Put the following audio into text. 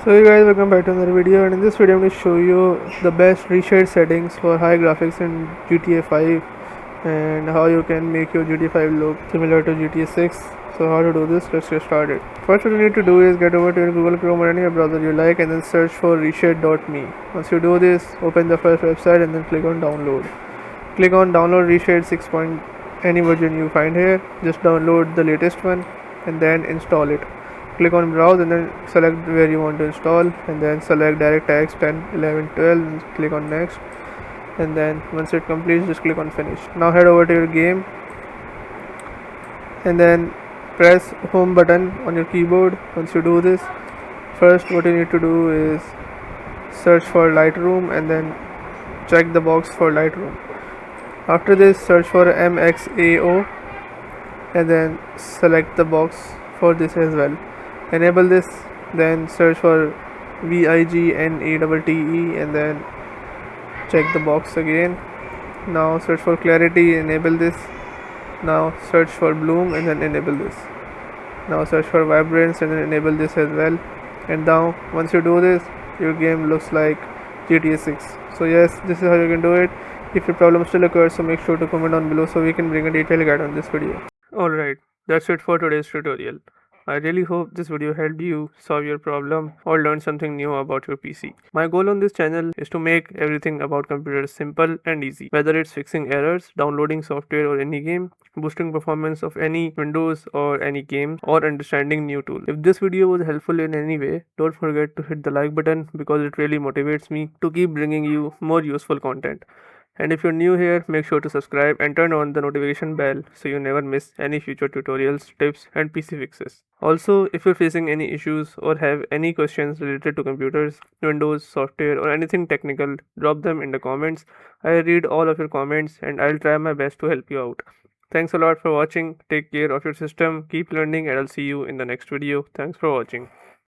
So hey guys, welcome back to another video, and in this video I'm going to show you the best reshade settings for high graphics in GTA 5 and how you can make your GTA 5 look similar to GTA 6. So how to do this, let's get started. First what you need to do is get over to your Google Chrome or any browser you like and then search for reshade.me. Once you do this, open the first website and then click on download. Click on download reshade 6. Any version you find here, just download the latest one and then install it. Click on browse and then select where you want to install and then select DirectX 10, 11, 12 and click on next, and then once it completes just click on finish. Now head over to your game and then press home button on your keyboard. Once you do this, first what you need to do is search for Lightroom and then check the box for Lightroom. After this, search for MXAO and then select the box for this as well. Enable this, then search for VIGNATTE and then check the box again. Now search for clarity, enable this. Now search for bloom and then enable this. Now search for vibrance and then enable this as well. And now once you do this, your game looks like GTA 6. So yes, this is how you can do it. If your problem still occurs, so make sure to comment down below so we can bring a detailed guide on this video. Alright, that's it for today's tutorial. I really hope this video helped you solve your problem or learn something new about your PC. My goal on this channel is to make everything about computers simple and easy, whether it's fixing errors, downloading software or any game, boosting performance of any Windows or any game, or understanding new tools. If this video was helpful in any way, don't forget to hit the like button because it really motivates me to keep bringing you more useful content. And if you're new here, make sure to subscribe and turn on the notification bell so you never miss any future tutorials, tips and PC fixes. Also, if you're facing any issues or have any questions related to computers, Windows, software or anything technical, drop them in the comments. I read all of your comments and I'll try my best to help you out. Thanks a lot for watching. Take care of your system, keep learning and I'll see you in the next video. Thanks for watching.